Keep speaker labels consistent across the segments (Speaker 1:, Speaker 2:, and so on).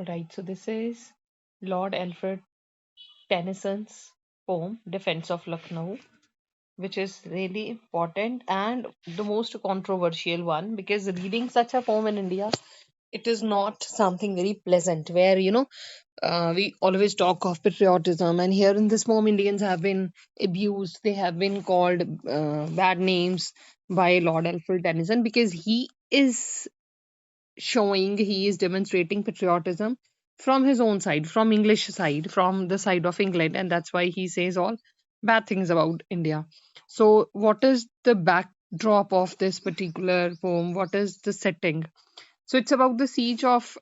Speaker 1: Right, so this is Lord Alfred Tennyson's poem, Defense of Lucknow, which is really important and the most controversial one because reading such a poem in India, it is not something very pleasant where, we always talk of patriotism, and here in this poem, Indians have been abused, they have been called bad names by Lord Alfred Tennyson because he is demonstrating patriotism from his own side, from English side, from the side of England, and that's why he says all bad things about India. So, what is the backdrop of this particular poem? What is the setting? So, it's about the siege of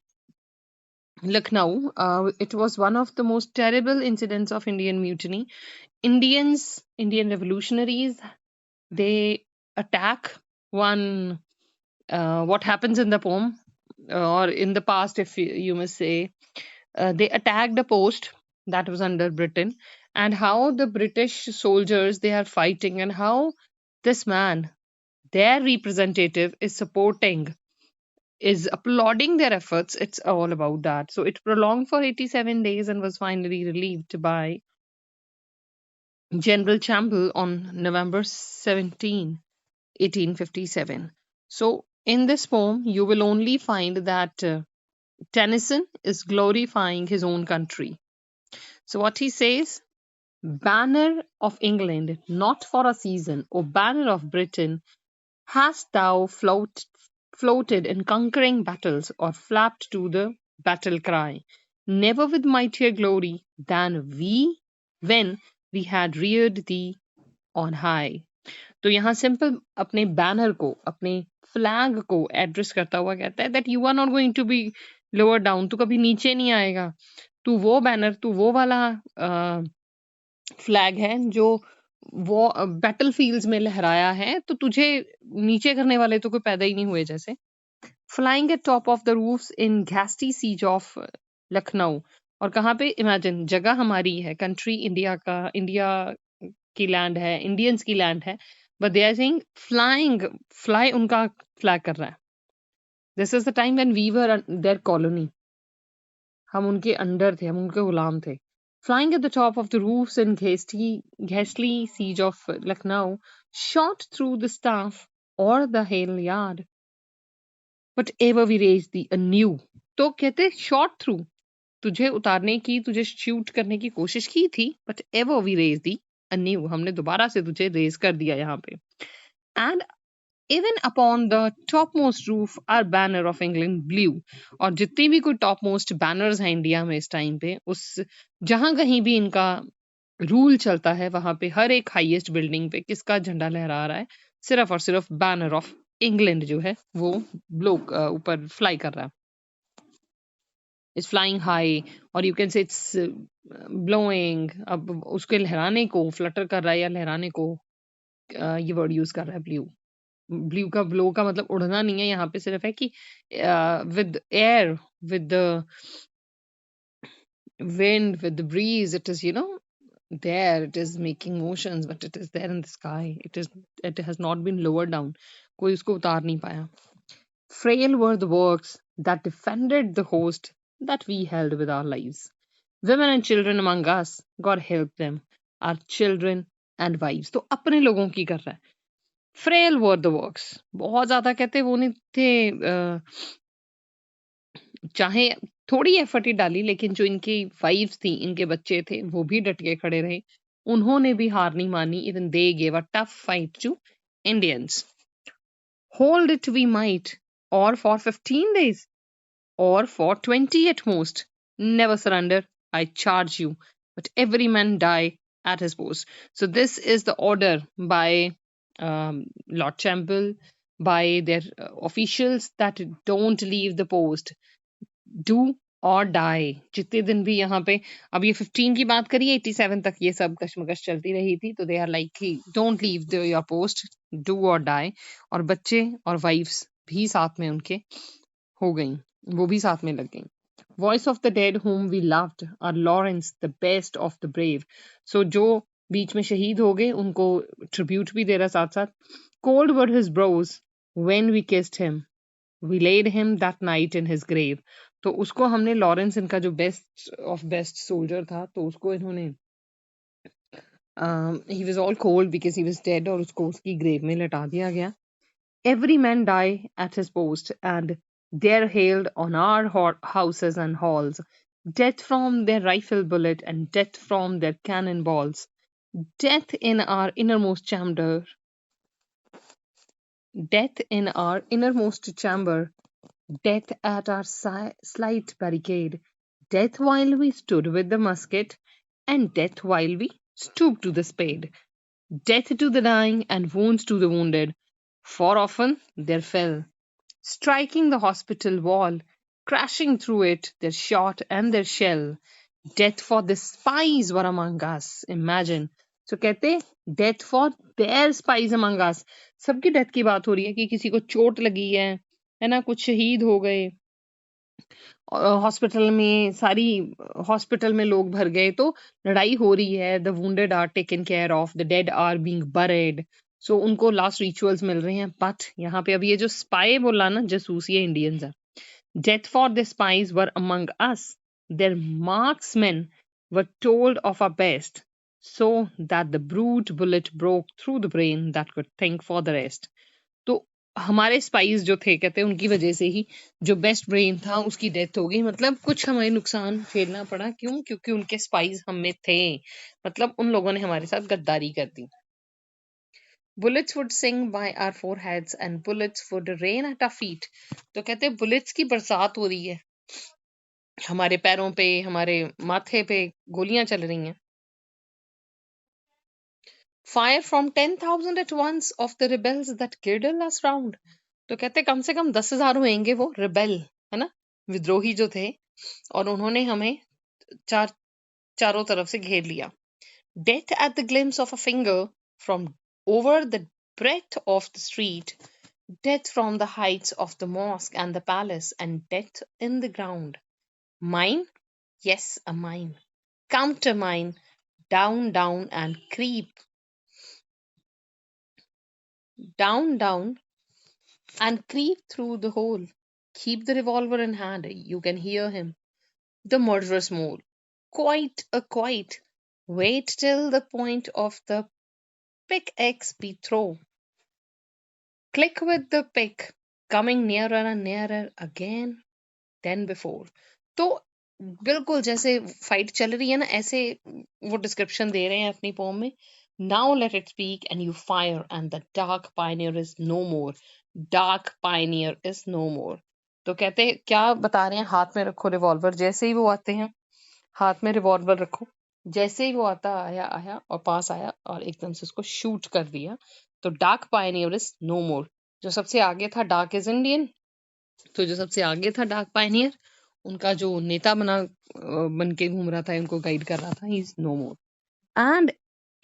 Speaker 1: Lucknow. It was one of the most terrible incidents of Indian mutiny. Indian revolutionaries, they attack one. What happens in the poem, or in the past, if you must say, they attacked a post that was under Britain, and how the British soldiers they are fighting, and how this man, their representative, is applauding their efforts. It's all about that. So it prolonged for 87 days and was finally relieved by General Champbell on November 17, 1857. So in this poem, you will only find that Tennyson is glorifying his own country. So what he says, Banner of England, not for a season, O banner of Britain, hast thou floated in conquering battles, or flapped to the battle cry? Never with mightier glory than when we had reared thee on high. तो यहाँ simple अपने banner को, अपने flag को address करता हुआ कहता है that you are not going to be lower down, तू कभी नीचे नहीं आएगा, तू वो बैनर, तू वो वाला फ्लैग है जो वो बैटल फील्ड्स में लहराया है, तो तुझे नीचे करने वाले तो कोई पैदा ही नहीं हुए जैसे. Flying at top of the roofs in घास्टी सीज ऑफ लखनऊ. और कहाँ पे, इमेजिन, जगह हमारी है, कंट्री इंडिया की लैंड है, इंडियंस की लैंड है, but they are saying fly उनका फ्लैग कर रहा है. This is the time when we were their colony. हम उनके अंडर थे, हम उनके गुलाम थे. Flying at the top of the roofs in ghastly siege of Lucknow, shot through the staff or the hail yard. But ever we raised thee anew. तो कहते shot through, तुझे उतारने की, तुझे शूट करने की कोशिश की थी, but ever we raise thee anew, हमने दोबारा से तुझे रेज कर दिया यहाँ पे. And even upon the topmost roof our banner of England blew. और जितनी भी कोई टॉपमोस्ट बैनर्स हैं इंडिया में इस टाइम पे, उस जहां कहीं भी इनका रूल चलता है वहां पे हर एक हाईएस्ट बिल्डिंग पे किसका झंडा लहरा रहा है? सिर्फ और सिर्फ बैनर ऑफ इंग्लैंड जो है वो ब्लो ऊपर फ्लाई कर रहा है. इट्स फ्लाइंग हाई, और you can say it's blowing. अब उसके लहराने को, फ्लटर कर रहा है या लहराने को, ये वर्ड यूज कर रहा है ब्लू. ब्लू का, ब्लो का मतलब उड़ना नहीं है, यहाँ पे सिर्फ है कि with air, with the wind, with the breeze, it is, there, it is making motions, but it is there in the sky. It has not been lowered down. कोई उसको उतार नहीं पाया. Frail were the works that defended the host that we held with our lives. Women and children among us, God help them, our children and wives. तो अपने लोगों की कर रहा है. Frail were the works. बहुत ज्यादा कहते वो नहीं थे, चाहे थोड़ी एफर्ट ही डाली, लेकिन जो इनकी वाइफ्स थी, इनके बच्चे थे, वो भी डट के खड़े रहे. उन्होंने भी हार नहीं मानी. Even they gave a tough fight to Indians. Hold it we might, और for 15 days, or for 20 at most. Never surrender, I charge you. But every man die at his post. So this is the order by Lord Champbell, by their officials, that don't leave the post. Do और die. जितने दिन भी यहाँ पे, अब ये 15 की बात करिए, 87 तक ये सब कश्मकश चलती रही थी, तो दे आर लाइक कि don't leave your post, do और डाई. और बच्चे और वाइफ्स भी साथ में उनके हो गई, वो भी साथ में लग गई. Voice of the dead whom we loved, our Lawrence, the best of the brave. So जो बीच में शहीद हो गए, उनको ट्रिब्यूट भी दे रहा साथ साथ. Cold were his brows when we kissed him, We laid him that night in his grave. तो उसको हमने लॉरेंस इनका जो बेस्ट ऑफ बेस्ट सोल्जर था तो उसको इन्होंने he was all cold because he was dead और उसको उसकी ग्रेव में लटा दिया गया. Every man die at his post, and there hailed on our houses and halls death from their rifle bullet and death from their cannon balls, death in our innermost chamber, death in our innermost chamber, death at our slight barricade, death while we stood with the musket, and death while we stooped to the spade, death to the dying and wounds to the wounded, for often there fell, striking the hospital wall, crashing through it, their shot and their shell. Death for the spies were among us. Imagine. So कहते death for their spies among us. सबकी death की बात हो रही है कि किसी को चोट लगी है ना, कुछ शहीद हो गए, हॉस्पिटल में सारी हॉस्पिटल में लोग भर गए, तो लड़ाई हो रही है, the wounded are taken care of, the dead are being buried, so उनको लास्ट रिचुअल्स मिल रहे हैं. बट यहाँ पे अब ये जो स्पाई बोला ना, जासूस, ये इंडियंस है. Death for the spies were among us, their marksmen were told off our best, so that the brute bullet broke through the brain that could think for the rest. तो हमारे spice जो थे, कहते हैं उनकी वजह से ही जो बेस्ट ब्रेन था उसकी डेथ हो गई. मतलब कुछ हमें नुकसान झेलना पड़ा. क्यों? क्योंकि उनके स्पाइस हम में थे. मतलब उन लोगों ने हमारे साथ गद्दारी कर दी. Bullets would sing by our foreheads and bullets would rain at our feet. तो कहते हैं बुलेट्स की बरसात हो रही है, हमारे पैरों पे, हमारे माथे पे गोलियां चल रही हैं. Fire from 10,000 at once of the rebels that girdle us round. तो कहते कम से कम 10,000 होंगे वो रिबेल, है ना, विद्रोही जो थे, और उन्होंने हमें चारों तरफ से घेर लिया. Death at the glimpse of a finger from over the breadth of the street, death from the heights of the mosque and the palace, and death in the ground. Mine? Yes, a mine. Counter mine. Down, down, and creep. Down and creep through the hole. Keep the revolver in hand. You can hear him. The murderous mole. Quite. Wait till the point of the pickaxe be thrown. Click with the pick, coming nearer and nearer again than before. तो बिल्कुल जैसे fight चल रही है ना, ऐसे वो description दे रहे हैं अपनी पोम में. Now let it speak and you fire and the dark pioneer is no more. Dark pioneer is no more. तो कहते हैं क्या बता रहे हैं, हाथ में रखो रिवॉल्वर. जैसे ही वो आते हैं, हाथ में रिवॉल्वर रखो. जैसे ही वो आया और पास आया और एकदम से उसको शूट कर दिया. तो डार्क पायनियर इज नो मोर. जो सबसे आगे था डार्क इज इंडियन, तो जो सबसे आगे था डार्क पायनियर, उनका जो नेता बन के घूम रहा था, उनको गाइड कर रहा था, he is no more. And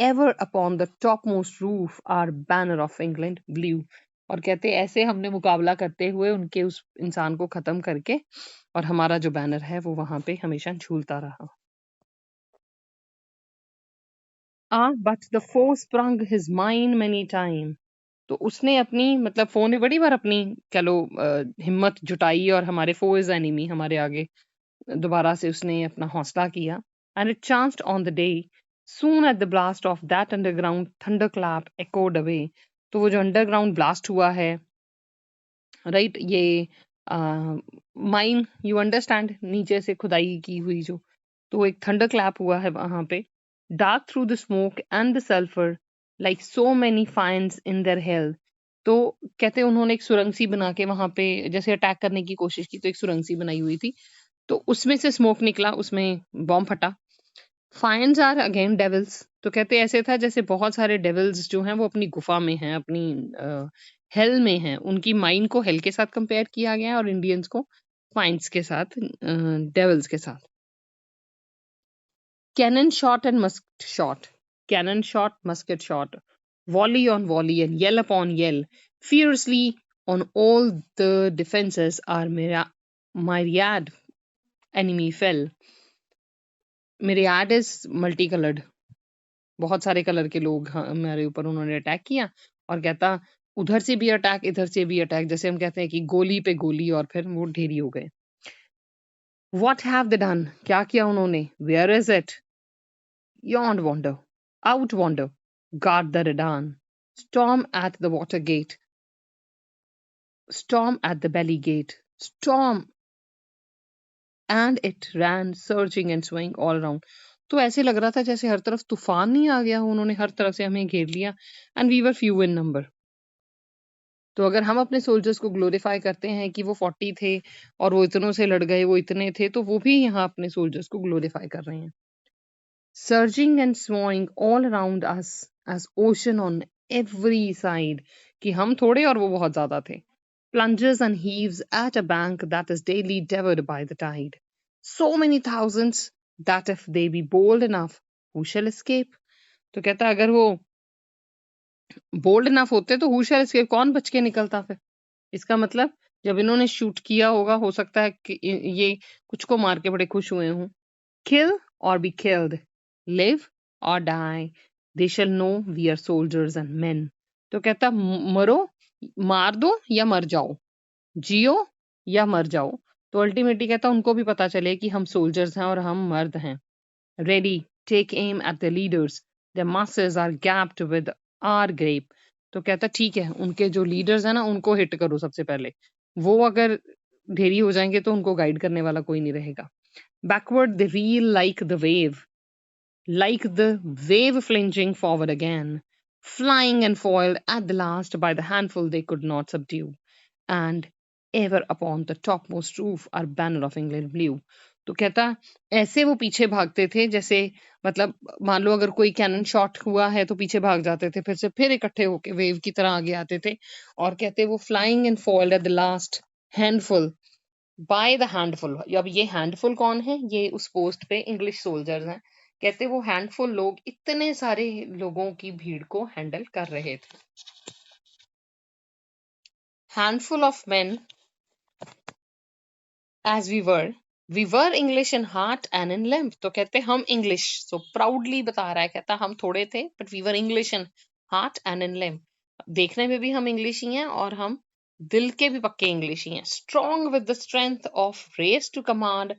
Speaker 1: ever upon the topmost roof our banner of England blew. और कहते ऐसे हमने मुकाबला करते हुए उनके उस इंसान को खत्म करके, और हमारा जो बैनर है वो वहां पे हमेशा झूलता रहा. But the four sprung his mine many time. तो उसने अपनी, मतलब फो ने बड़ी बार अपनी, कह लो, हिम्मत जुटाई, और हमारे फो इज एनिमी, हमारे आगे दोबारा से उसने अपना हौसला किया. And it chanced on the day soon at the blast of that underground thunderclap echoed away. तो वो जो अंडरग्राउंड ब्लास्ट हुआ है, राइट, ये माइन, यू अंडरस्टैंड, नीचे से खुदाई की हुई जो, तो एक थंडर क्लैप हुआ है वहां पे. Dark through the smoke and the sulphur like so many fiends in their hell. तो कहते उन्होंने एक सुरंग सी बना के वहां पे जैसे अटैक करने की कोशिश की, तो एक सुरंग सी बनाई हुई थी, तो उसमें से स्मोक निकला, उसमें बॉम्ब फटा. Fiends are again devils. तो कहते ऐसे था जैसे बहुत सारे डेविल्स जो हैं वो अपनी गुफा में हैं, अपनी हेल में हैं. उनकी माइंड को हेल के साथ कंपेयर किया गया है, और इंडियंस को फाइन्स के साथ, डेविल्स के साथ. Cannon shot and musket shot, cannon shot, musket shot, volley on volley, and yell upon yell, fiercely on all the defenses our myriad enemy fell. Myriad is multicolored. बहुत सारे colour के लोग हमारे ऊपर उन्होंने अटैक किया, और कहता उधर से भी अटैक, इधर से भी अटैक, जैसे हम कहते हैं कि गोली पे गोली, और फिर वो ढेरी हो गए। What have they done? क्या किया उन्होंने? Where is it? Beyond wonder, out wonder, guard the Redan, storm at the water gate, storm at the belly gate, storm, and it ran surging and swaying all around. तो ऐसे लग रहा था जैसे हर तरफ तूफान नहीं आ गया हो, उन्होंने हर तरफ से हमें घेर लिया। And we were few in number. तो अगर हम अपने सोल्जर्स को ग्लोरीफाई करते हैं कि वो 40 थे और वो इतनों से लड़ गए, वो इतने थे, तो वो भी यहाँ अपने सोल्जर्स को ग्लोरीफाई कर रहे हैं। Surging and swaying all around us as ocean on every side, कि हम थोड़े और वो बहुत ज्यादा थे। Plunges and heaves at a bank that is daily devoured by the tide. So many thousands that if they be bold enough, who shall escape? तो कहता अगर वो बोल्ड इनफ होते तो हु शैल एस्केप, कौन बच के निकलता फिर? इसका मतलब जब इन्होंने शूट किया होगा, हो सकता है कि ये कुछ को मार के बड़े खुश हुए हों। Kill or be killed, live or die, they shall know we are soldiers and men. तो कहता मरो, मार दो या मर जाओ, जियो या मर जाओ। तो अल्टीमेटली कहता उनको भी पता चले कि हम सोल्जर्स हैं और हम मर्द हैं। Ready, take aim at the leaders, their masses are gapped with our grape. तो कहता ठीक है, उनके जो लीडर्स हैं ना, उनको हिट करो सबसे पहले। वो अगर ढेरी हो जाएंगे तो उनको गाइड करने वाला कोई नहीं रहेगा। Backward they reel like the wave flinging forward again, flying and foiled at the last by the handful they could not subdue, and ever upon the topmost roof our banner of England blew. तो कहता ऐसे वो पीछे भागते थे जैसे, मतलब मान लो अगर कोई कैनन शॉट हुआ है तो पीछे भाग जाते थे, फिर से फिर इकट्ठे होके वेव की तरह आगे आते थे। और कहते वो flying and fold at the last handful by the handful. अब ये हैंडफुल कौन है? ये उस पोस्ट पे इंग्लिश सोल्जर्स हैं। कहते वो हैंडफुल लोग इतने सारे लोगों की भीड़ को हैंडल कर रहे थे। Handful of main as we were English in heart and in limb. तो कहते हम इंग्लिश, so proudly बता रहा है, कहता हम थोड़े थे but we were English in heart and in limb. देखने में भी हम इंग्लिश ही हैं और हम दिल के भी पक्के इंग्लिश ही हैं। Strong with the strength of race to command,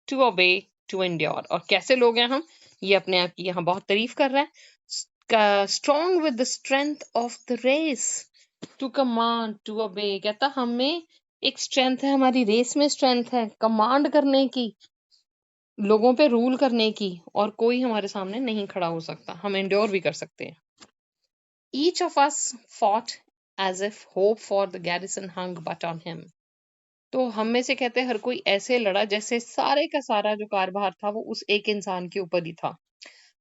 Speaker 1: to obey, to endure. और कैसे लोग हैं हम? ये अपने आप की यहाँ बहुत तारीफ कर रहा है। Strong with the strength of the race to command, to obey. कहता हमें एक स्ट्रेंथ है, हमारी रेस में स्ट्रेंथ है कमांड करने की, लोगों पे रूल करने की, और कोई हमारे सामने नहीं खड़ा हो सकता, हम एंड्योर भी कर सकते हैं। Each of us fought as if hope for the garrison hung but on him. तो हम में से कहते हर कोई ऐसे लड़ा जैसे सारे का सारा जो कारभार था वो उस एक इंसान के ऊपर ही था।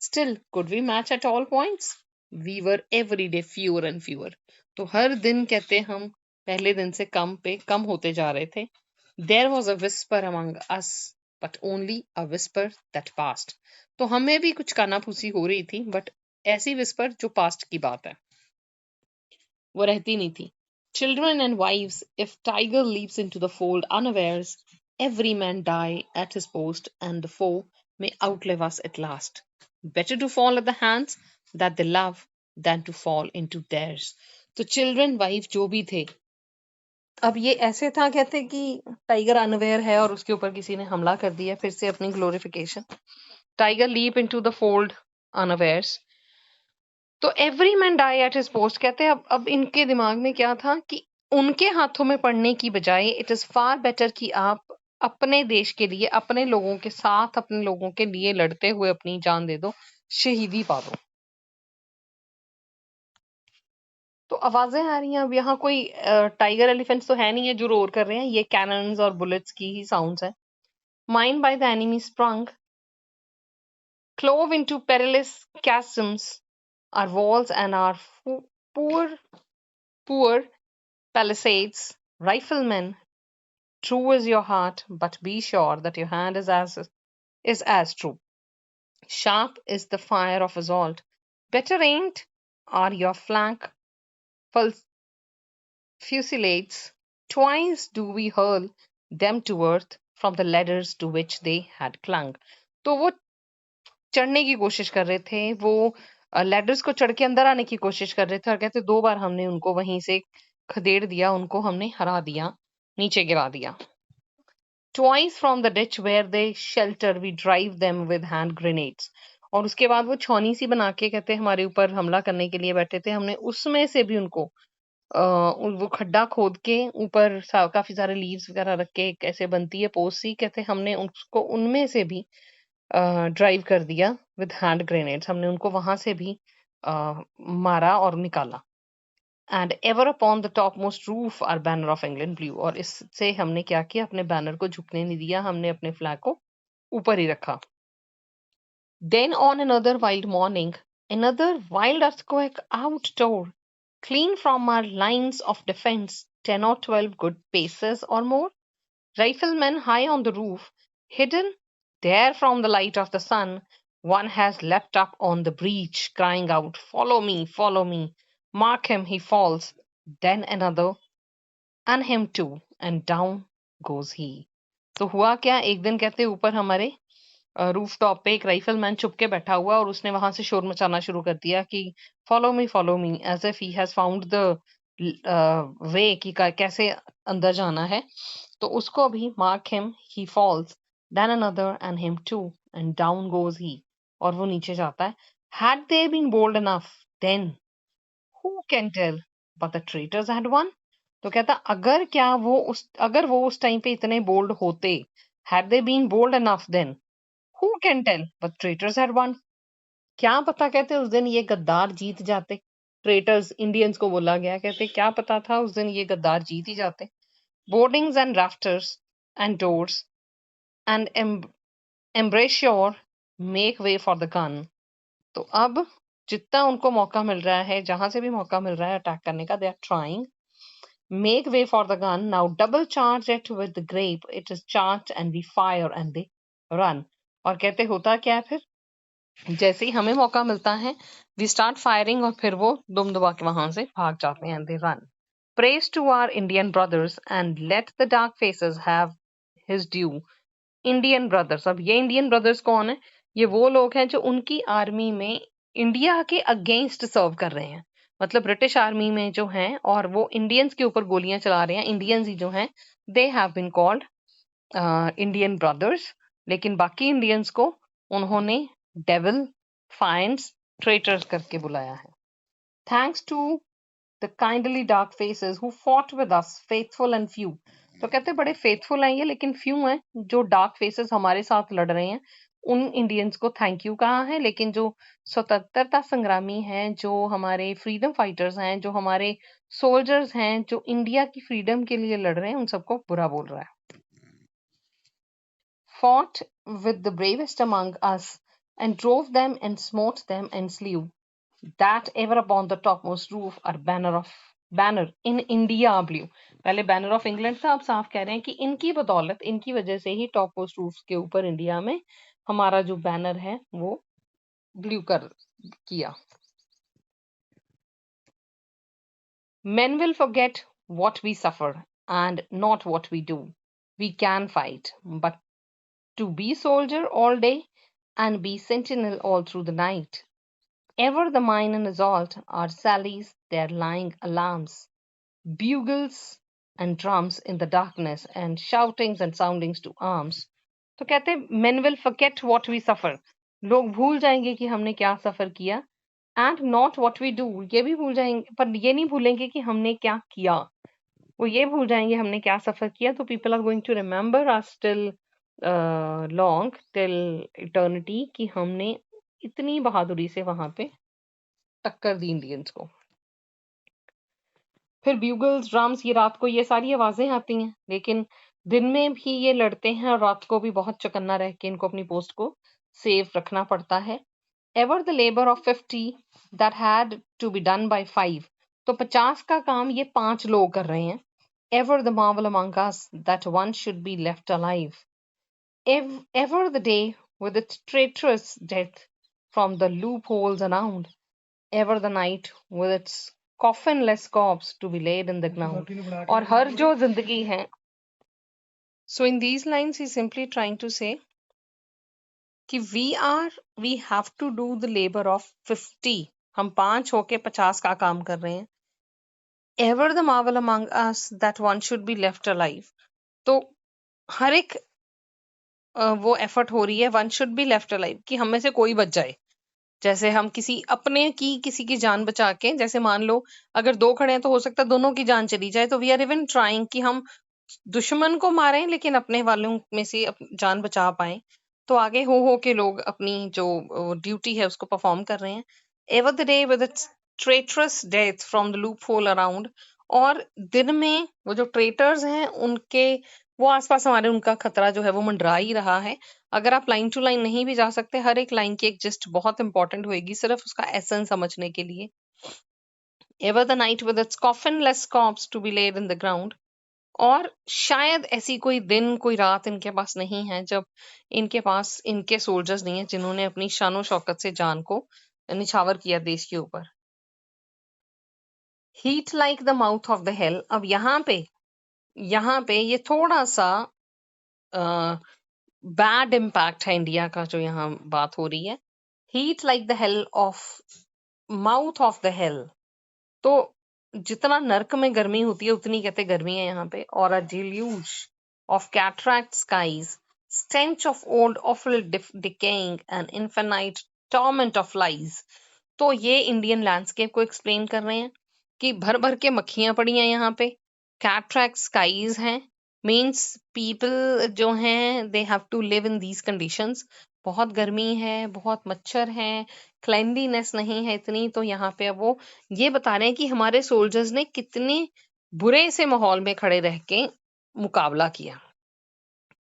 Speaker 1: Still, could we match at all points? We were every day fewer and fewer. तो हर दिन कहते हम पहले दिन से कम पे कम होते जा रहे थे। There was a whisper among us, but only a whisper that passed. तो हमें भी कुछ कानाफूसी हो रही थी, बट ऐसी विस्पर जो पास्ट की बात है, वो रहती नहीं थी। Children and wives, if tiger leaps into the fold unawares, every man die at his post, and the foe may outlive us at last. Better to fall at the hands that they love than to fall into theirs. तो children wife जो भी थे, अब ये ऐसे था, कहते कि टाइगर अनअवेयर है और उसके ऊपर किसी ने हमला कर दिया, फिर से अपनी glorification. Tiger leap into the fold unawares, तो every man die at his post. कहते हैं अब इनके दिमाग में क्या था कि उनके हाथों में पड़ने की बजाय इट इज फार बेटर कि आप अपने देश के लिए, अपने लोगों के साथ, अपने लोगों के लिए लड़ते हुए अपनी जान दे दो, शहीदी पा दो। तो आवाजें आ रही हैं, अब यहाँ कोई टाइगर एलिफेंट्स तो है नहीं है जो रोर कर रहे हैं, ये कैनन्स और बुलेट्स की ही साउंड्स हैं। Mind by the enemy sprung, clove into perilous chasms, our walls and our poor, poor palisades. Riflemen, true is your heart, but be sure that your hand is as true. Sharp is the fire of assault. Better aimed are your flank fusillades. Twice do we hurl them to earth from the ladders to which they had clung. तो वो चढ़ने की कोशिश कर रहे थे, वो ladders को चढ़ के अंदर आने की कोशिश कर रहे थे और कहते 2 बार हमने उनको वहीं से खदेड़ दिया, उनको हमने हरा दिया, नीचे गिरा दिया। Twice from the ditch where they shelter we drive them with hand grenades। और उसके बाद वो छौनी सी बना के कहते हमारे ऊपर हमला करने के लिए बैठे थे, हमने उसमें से भी उनको वो खड्डा खोद के ऊपर काफी सारे लीव्स वगैरह रख के एक ऐसे बनती है पोस्ट सी, कहते हमने उसको उनमें से भी ड्राइव कर दिया विद हैंड ग्रेनेड्स, हमने उनको वहां से भी मारा और निकाला। And ever upon the topmost roof our banner of England blew. और इससे हमने क्या किया, अपने बैनर को झुकने नहीं दिया, हमने अपने फ्लैग को ऊपर ही रखा। Then on another wild morning, another wild earthquake outdoor, clean from our lines of defense, 10 or 12 good paces or more. Riflemen high on the roof, hidden there from the light of the sun, one has leapt up on the breach, crying out, follow me, follow me. Mark him, he falls. Then another, and him too, and down goes he. तो हुआ क्या, एक दिन कहते ऊपर हमारे roof top पे एक राइफल मैन छुप के बैठा हुआ और उसने वहां से शोर मचाना शुरू कर दिया कि follow me, as if he has found the way कि कैसे अंदर जाना है। तो उसको भी mark him, he falls, then another and him too, and down goes he, और वो नीचे जाता है। Had they been bold enough then, who can tell, but the traitors had won. तो कहता अगर वो उस टाइम पे इतने बोल्ड होते, had they been bold enough then, Who can tell? But traitors had won. क्या पता, कहते उस दिन ये गद्दार जीत जाते। ट्रेटर्स इंडियंस को बोला गया, कहते क्या पता था उस दिन ये गद्दार जीत ही जाते। Boardings and rafters and doors and embrasure make way for the gun. तो अब जितना उनको मौका मिल रहा है, जहां से भी मौका मिल रहा है अटैक करने का, they are trying. Make way for the gun, now double charge it with the grape, it is charge and we fire and they run. और कहते होता क्या है फिर, जैसे ही हमें मौका मिलता है वी स्टार्ट फायरिंग, और फिर वो दुम दबा के वहां से भाग जाते हैं, they run. Praise to our Indian brothers and let the dark faces have his due. Indian brothers, अब ये इंडियन ब्रदर्स कौन है? ये वो लोग हैं जो उनकी आर्मी में इंडिया के अगेंस्ट सर्व कर रहे हैं, मतलब ब्रिटिश आर्मी में जो हैं, और वो इंडियंस के ऊपर गोलियां चला रहे हैं। इंडियंस ही जो हैं, they have been called Indian brothers. लेकिन बाकी इंडियंस को उन्होंने डेविल, फाइंड्स, ट्रेटर्स करके बुलाया है। Thanks to the kindly dark faces who fought with us, faithful and few. तो कहते बड़े फेथफुल हैं ये, लेकिन फ्यू हैं जो डार्क फेसेस हमारे साथ लड़ रहे हैं। उन इंडियंस को थैंक यू कहा है, लेकिन जो स्वतंत्रता संग्रामी हैं, जो हमारे फ्रीडम फाइटर्स हैं, जो हमारे सोल्जर्स हैं, जो इंडिया की फ्रीडम के लिए लड़ रहे हैं, उन सबको बुरा बोल रहा है। Fought with the bravest among us, and drove them and smote them and slew, that ever upon the topmost roof our banner in India blew। पहले बैनर ऑफ इंग्लैंड था, अब साफ कह रहे हैं कि इनकी बदौलत, इनकी वजह से ही टॉप मोस्ट रूफ के ऊपर इंडिया में हमारा जो बैनर है वो ब्लू कर किया। Men will forget what we suffer and not what we do. We can fight, but to be soldier all day and be sentinel all through the night. Ever the mine and assault are sallies, their lying alarms, bugles and drums in the darkness, and shoutings and soundings to arms। तो कहते men will forget what we suffer, लोग भूल जाएंगे कि हमने क्या सफर किया, and not what we do, ये भी भूल जाएंगे, पर ये नहीं भूलेंगे कि हमने क्या किया, वो ये भूल जाएंगे हमने क्या सफर किया। तो people are going to remember us till long, till eternity, कि हमने इतनी बहादुरी से वहां पे टक्कर दी इंडियंस को। फिर ब्यूगल्स, ड्रम्स, ये रात को ये सारी आवाजें आती हैं, लेकिन दिन में भी ये लड़ते हैं और रात को भी बहुत चौकन्ना रह के इनको अपनी पोस्ट को सेफ रखना पड़ता है। Ever the labour of 50 that had to be done by 5। तो 50 का काम ये 5 लोग कर रहे हैं। Ever the marvel among us that one should be left alive. Ever the day with its traitorous death from the loopholes around. Ever the night with its coffinless corpse to be laid in the ground. और हर जो जिंदगी है। So in these lines he's simply trying to say कि we have to do the labour of 50, हम 5 होके 50 का काम कर रहे हैं. Ever the Marvel among us that one should be left alive. तो हर एक वो एफर्ट हो रही है, one should be left alive, कि हम में से कोई बच जाए. जैसे हम किसी की जान बचा के, जैसे मान लो अगर 2 खड़े हैं तो हो सकता है दोनों की जान चली जाए, तो वी आर इवन ट्राइंग कि हम दुश्मन को मारें लेकिन अपने वालों में से जान बचा पाएं. तो आगे हो के लोग अपनी जो ड्यूटी है उसको परफॉर्म कर रहे हैं. Ever the day with its traitorous death from the loophole around. और दिन में वो जो ट्रेटर्स हैं उनके वो आसपास हमारे, उनका खतरा जो है वो मंडरा ही रहा है. अगर आप लाइन टू लाइन नहीं भी जा सकते, हर एक लाइन की एक जस्ट बहुत इंपॉर्टेंट होएगी सिर्फ उसका एसेंस समझने के लिए. Ever the night with its coffinless corpse to be laid in the ground. और शायद ऐसी कोई दिन कोई रात इनके पास नहीं है जब इनके पास इनके सोल्जर्स नहीं है जिन्होंने अपनी शानो शौकत से जान को निछावर किया देश के ऊपर. Heat like the mouth of the hell. अब यहाँ पे ये थोड़ा सा बैड इम्पैक्ट है इंडिया का जो यहाँ बात हो रही है. Heat like the hell of mouth of the hell. तो जितना नर्क में गर्मी होती है उतनी कहते गर्मी है यहाँ पे. और अ deluge of cataract skies, stench of old awful decaying and infinite torment of lies. तो ये इंडियन लैंडस्केप को एक्सप्लेन कर रहे हैं कि भर भर के मक्खियां पड़ी हैं यहाँ पे, कैटरैक्ट स्काईज हैं, मीन्स पीपल जो हैं they have to live in these conditions. बहुत गर्मी है, बहुत मच्छर हैं, क्लेanलीनेस नहीं है इतनी. तो यहाँ पे अब वो ये बता रहे हैं कि हमारे सोल्जर्स ने कितने बुरे से माहौल में खड़े रह के मुकाबला किया.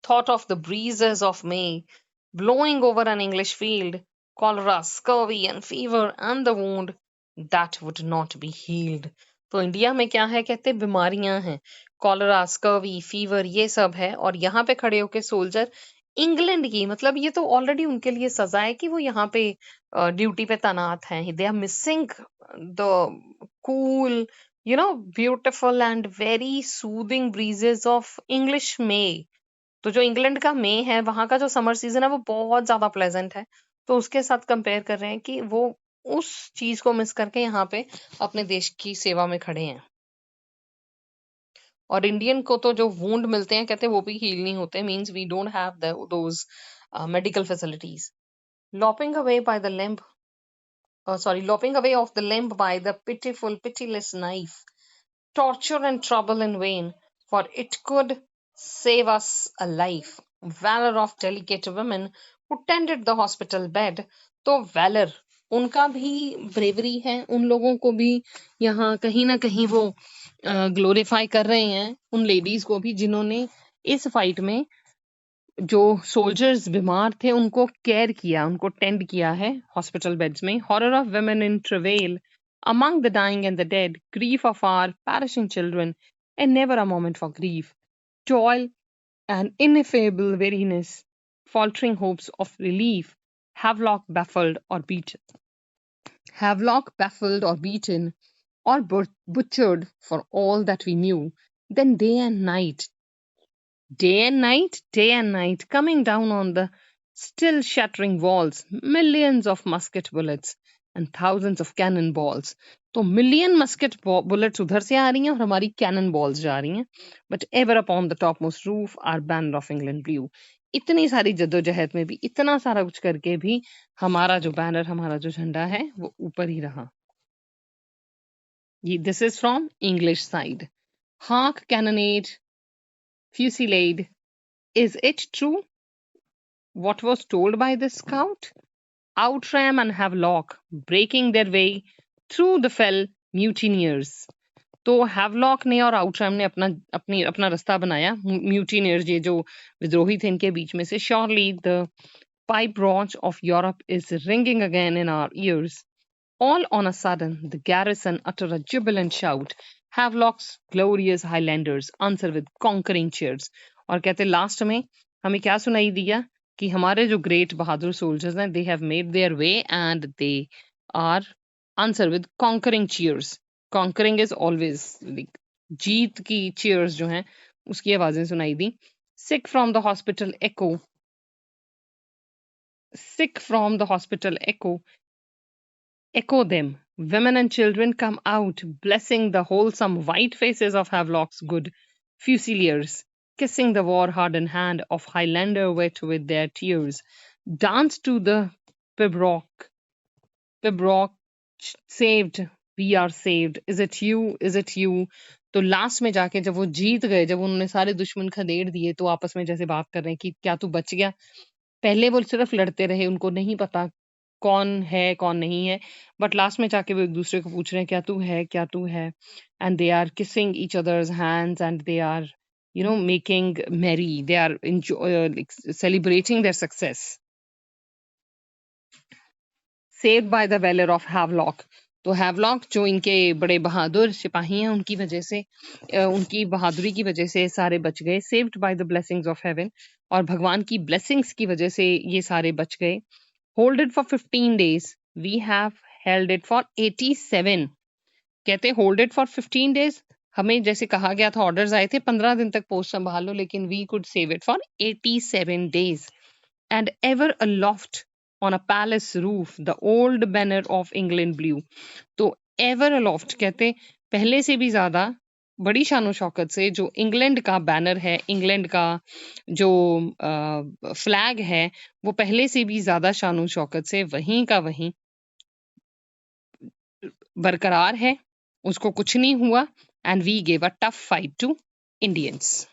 Speaker 1: Thought of the breezes of May blowing over an English field, cholera, scurvy and fever and the wound that would not be healed. तो इंडिया में क्या है, कहते बीमारियां हैं, कॉलरा, स्कर्वी, फीवर, ये सब है. और यहाँ पे खड़े होके सोल्जर इंग्लैंड की, मतलब ये तो ऑलरेडी उनके लिए सजा है कि वो यहाँ पे ड्यूटी पे तैनात हैं. They are missing the cool, beautiful and very soothing breezes of English May. तो जो इंग्लैंड का मे है, वहां का जो समर सीजन है वो बहुत ज्यादा प्लेजेंट है. तो उसके साथ कंपेयर कर रहे हैं कि वो उस चीज को मिस करके यहाँ पे अपने देश की सेवा में खड़े हैं. और इंडियन को तो जो वुंड मिलते हैं कहते हैं वो भी हील नहीं होते, means we don't have those medical facilities. Lopping away by the limb lopping away of the limb by the pitiful pitiless knife, torture and trouble in vain, for it could save us a life. Valor of delicate women who tended the hospital bed. तो valor उनका भी bravery है, उन लोगों को भी यहाँ कहीं ना कहीं वो ग्लोरीफाई कर रहे हैं, उन लेडीज को भी जिन्होंने इस फाइट में जो सोल्जर्स बीमार थे उनको केयर किया, उनको टेंड किया है हॉस्पिटल बेड्स में. Horror of women in travail among the dying and the dead, grief of our perishing children, and never a moment for grief, toil and ineffable weariness, faltering hopes of relief, havelock baffled or beaten, or butchered for all that we knew, then day and night, coming down on the still shattering walls, millions of musket bullets and thousands of cannon balls. तो million musket bullets उधर से आ रही हैं और हमारी cannon balls जा रही हैं. But ever upon the topmost roof our banner of England blew. इतनी सारी जद्दोजहद में भी, इतना सारा कुछ करके भी हमारा जो बैनर, हमारा जो झंडा है वो ऊपर ही रहा. This is from English side. Hark cannonade, fusillade. Is it true what was told by the scout? Outram and Havelock breaking their way through the fell mutineers. तो हैवलॉक ने और आउटरैम ने अपना रास्ता बनाया. म्यूटिनियर्स, ये जो विद्रोही थे, इनके बीच में से. Surely the pibroch of Europe is ringing again in our ears. All on a sudden, the garrison utter a jubilant shout. Havelock's glorious Highlanders answer with conquering cheers. और कहते लास्ट में हमें क्या सुनाई दिया कि हमारे जो ग्रेट बहादुर सोल्जर्स हैं, they have made their way and they are answer with conquering cheers. Conquering is always like जीत की cheers जो हैं उसकी आवाजें सुनाई दी. Sick from the hospital echo sick from the hospital echo them. Women and children come out, blessing the wholesome white faces of Havelock's good fusiliers, kissing the war-hardened hand of Highlander wet with their tears, dance to the pibroch, pibroch saved, we are saved, is it you? तो last में जाके जब वो जीत गए, जब उन्होंने सारे दुश्मन खदेड़ दिए, तो आपस में जैसे बात कर रहे हैं कि क्या तू बच गया? पहले वो सिर्फ लड़ते रहे, उनको नहीं पता कौन है कौन नहीं है, बट लास्ट में जाके वो एक दूसरे को पूछ रहे हैं क्या तू है, क्या तू है, and they are kissing each others hands and they are making merry, they are celebrating their success. Saved by the valour of Havelock, तो हैवलॉक जो इनके बड़े बहादुर सिपाही हैं, उनकी वजह से उनकी बहादुरी की वजह से सारे बच गए। Saved by the blessings of haven, और भगवान की ब्लेसिंग्स की वजह से ये सारे बच गए। Hold it for 15 days, we have held it for 87। कहते होल्ड इट फॉर 15 days, हमें जैसे कहा गया था, ऑर्डर्स आए थे 15 दिन तक पोस्ट संभाल लो, लेकिन we could save it for 87 days। And ever aloft on a palace roof the old banner of England blew। तो ever aloft कहते पहले से भी ज्यादा बड़ी शानो शौकत से जो इंग्लैंड का बैनर है, इंग्लैंड का जो फ्लैग है, वो पहले से भी ज्यादा शानो शौकत से वहीं का वहीं बरकरार है, उसको कुछ नहीं हुआ। And we gave a tough fight to Indians.